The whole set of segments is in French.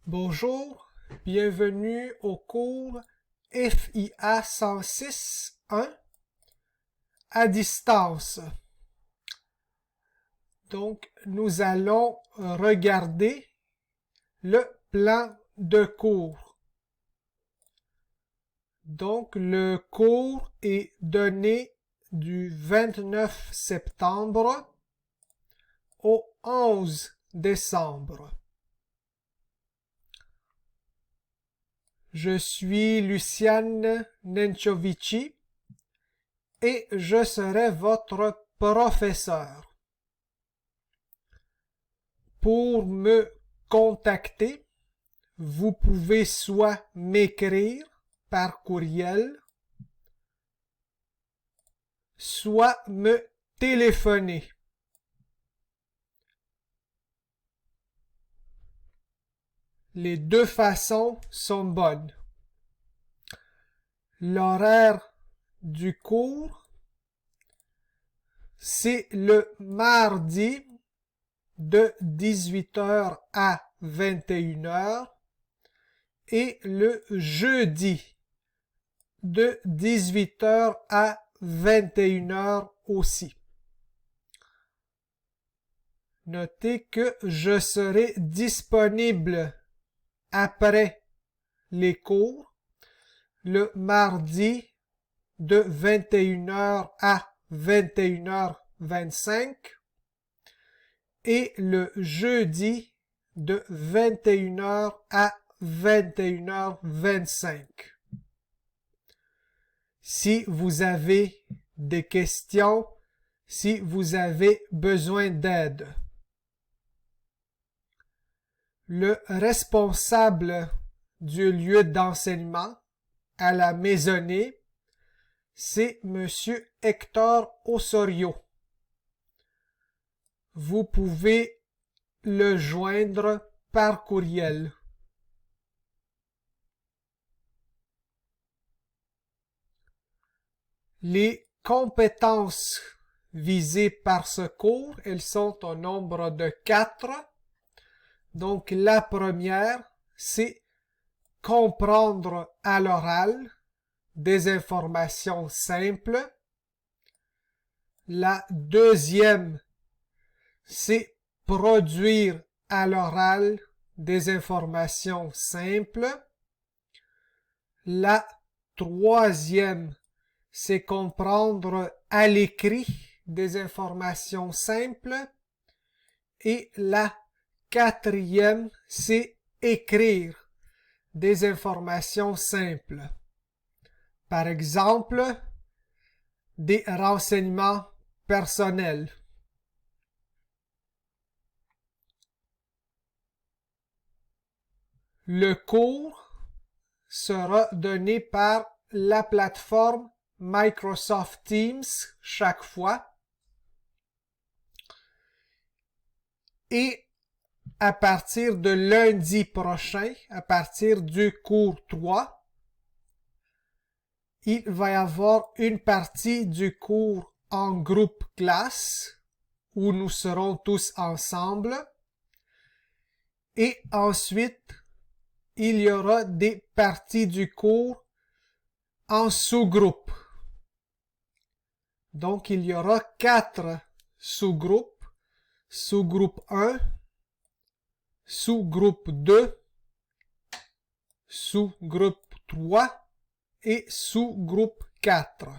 Bonjour, bienvenue au cours FIA 106.1 à distance. Donc, nous allons regarder le plan de cours. Donc, le cours est donné du 29 septembre au 11 décembre. Je suis Luciane Nenciovici et je serai votre professeur. Pour me contacter, vous pouvez soit m'écrire par courriel, soit me téléphoner. Les deux façons sont bonnes. L'horaire du cours, c'est le mardi de 18h à 21h et le jeudi de 18h à 21h aussi. Notez que je serai disponible après les cours le mardi de 21h à 21h25 et le jeudi de 21h à 21h25. Si vous avez des questions, si vous avez besoin d'aide. Le responsable du lieu d'enseignement à la maisonnée, c'est Monsieur Hector Osorio. Vous pouvez le joindre par courriel. Les compétences visées par ce cours, elles sont au nombre de 4. Donc la première, c'est comprendre à l'oral des informations simples. La deuxième, c'est produire à l'oral des informations simples. La troisième, c'est comprendre à l'écrit des informations simples. Et la quatrième, c'est écrire des informations simples. Par exemple, des renseignements personnels. Le cours sera donné par la plateforme Microsoft Teams chaque fois. Et à partir de lundi prochain, à partir du cours 3, il va y avoir une partie du cours en groupe classe où nous serons tous ensemble. Et ensuite, il y aura des parties du cours en sous-groupe. Donc, il y aura 4 sous-groupes. Sous-groupe 1, sous-groupe 2, sous-groupe 3 et sous-groupe 4.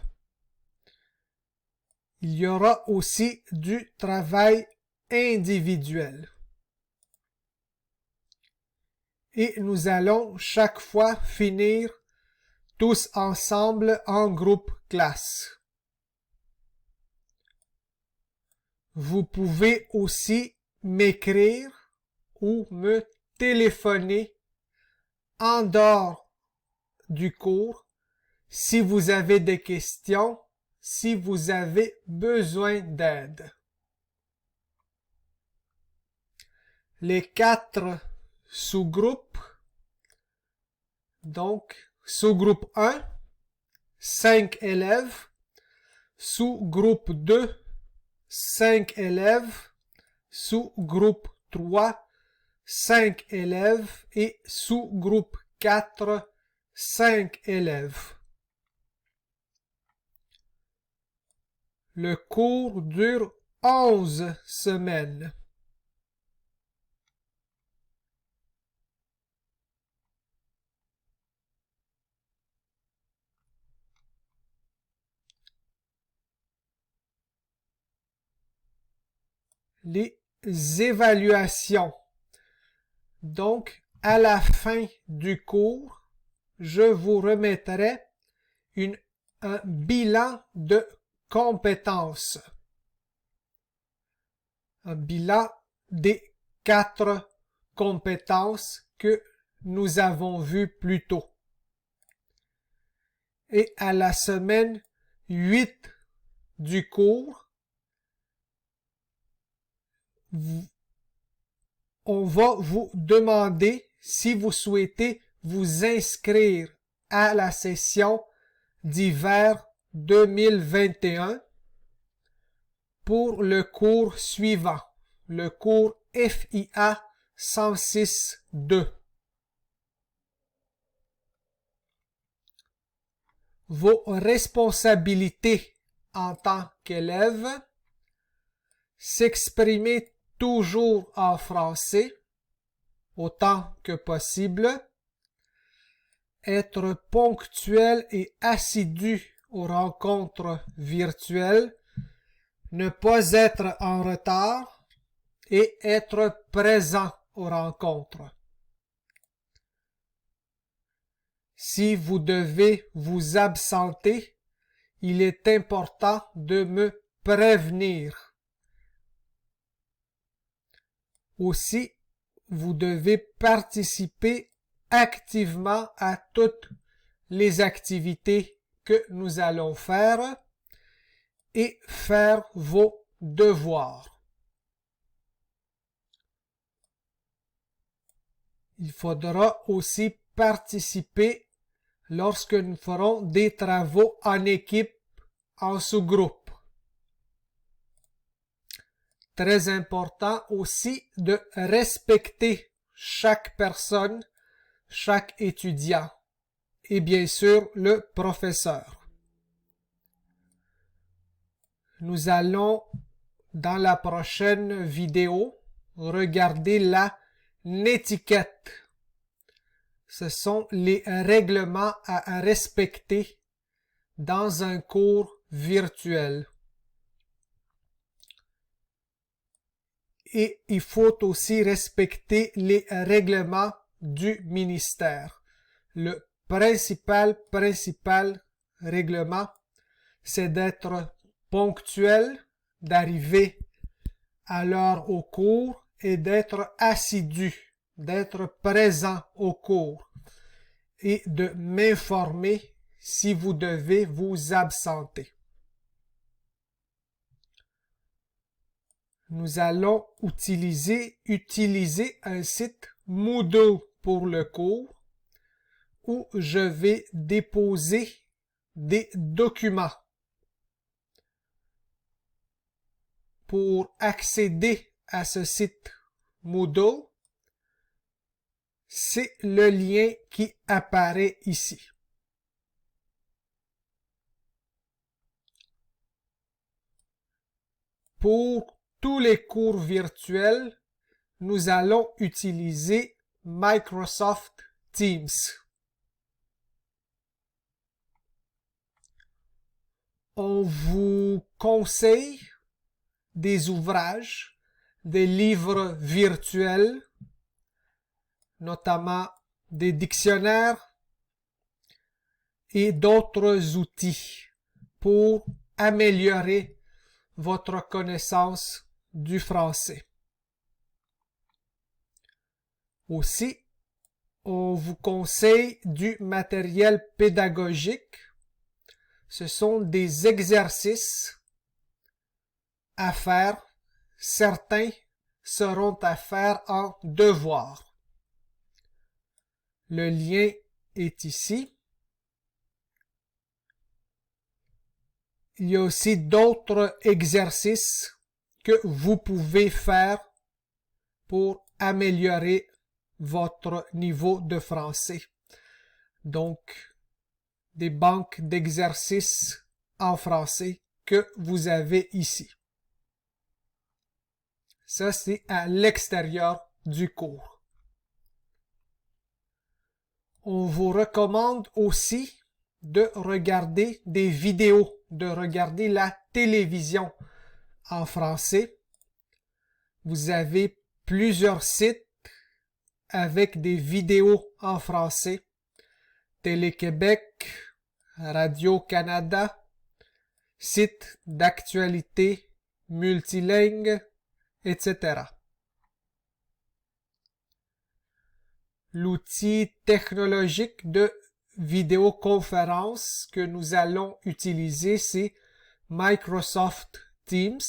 Il y aura aussi du travail individuel. Et nous allons chaque fois finir tous ensemble en groupe classe. Vous pouvez aussi m'écrire ou me téléphoner en dehors du cours si vous avez des questions, si vous avez besoin d'aide. Les 4 sous-groupes, donc sous-groupe 1, 5 élèves, sous-groupe 2, 5 élèves, sous-groupe 3, 5 élèves et sous-groupe 4, 5 élèves. Le cours dure 11 semaines. Les évaluations. Donc, à la fin du cours, je vous remettrai un bilan de compétences. Un bilan des 4 compétences que nous avons vues plus tôt. Et à la semaine 8 du cours, on va vous demander si vous souhaitez vous inscrire à la session d'hiver 2021 pour le cours suivant, le cours FIA 106.2. Vos responsabilités en tant qu'élève: s'exprimer toujours en français, autant que possible, être ponctuel et assidu aux rencontres virtuelles, ne pas être en retard et être présent aux rencontres. Si vous devez vous absenter, il est important de me prévenir. Aussi, vous devez participer activement à toutes les activités que nous allons faire et faire vos devoirs. Il faudra aussi participer lorsque nous ferons des travaux en équipe, en sous-groupe. Très important aussi de respecter chaque personne, chaque étudiant et bien sûr le professeur. Nous allons dans la prochaine vidéo regarder la netiquette. Ce sont les règlements à respecter dans un cours virtuel. Et il faut aussi respecter les règlements du ministère. Le principal règlement, c'est d'être ponctuel, d'arriver à l'heure au cours et d'être assidu, d'être présent au cours et de m'informer si vous devez vous absenter. Nous allons utiliser un site Moodle pour le cours où je vais déposer des documents. Pour accéder à ce site Moodle, c'est le lien qui apparaît ici. Pour tous les cours virtuels, nous allons utiliser Microsoft Teams. On vous conseille des ouvrages, des livres virtuels, notamment des dictionnaires et d'autres outils pour améliorer votre connaissance du français. Aussi, on vous conseille du matériel pédagogique. Ce sont des exercices à faire. Certains seront à faire en devoir. Le lien est ici. Il y a aussi d'autres exercices que vous pouvez faire pour améliorer votre niveau de français. Donc, des banques d'exercices en français que vous avez ici. Ça, c'est à l'extérieur du cours. On vous recommande aussi de regarder des vidéos, de regarder la télévision en français. Vous avez plusieurs sites avec des vidéos en français. Télé-Québec, Radio-Canada, sites d'actualité multilingue, etc. L'outil technologique de vidéoconférence que nous allons utiliser, c'est Microsoft Teams.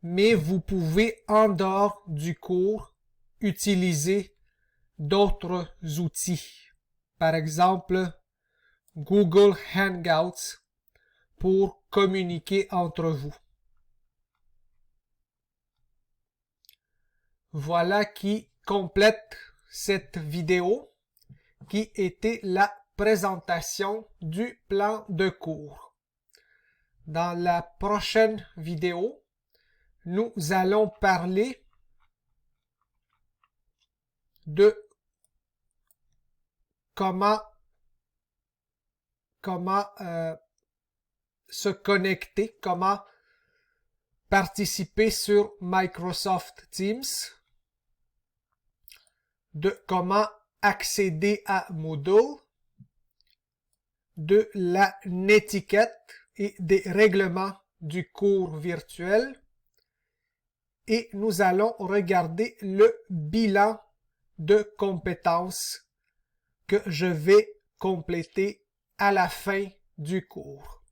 Mais vous pouvez, en dehors du cours, utiliser d'autres outils. Par exemple, Google Hangouts pour communiquer entre vous. Voilà qui complète cette vidéo qui était la présentation du plan de cours. Dans la prochaine vidéo, nous allons parler de comment se connecter, comment participer sur Microsoft Teams, de comment accéder à Moodle, de la netiquette et des règlements du cours virtuel, et nous allons regarder le bilan de compétences que je vais compléter à la fin du cours.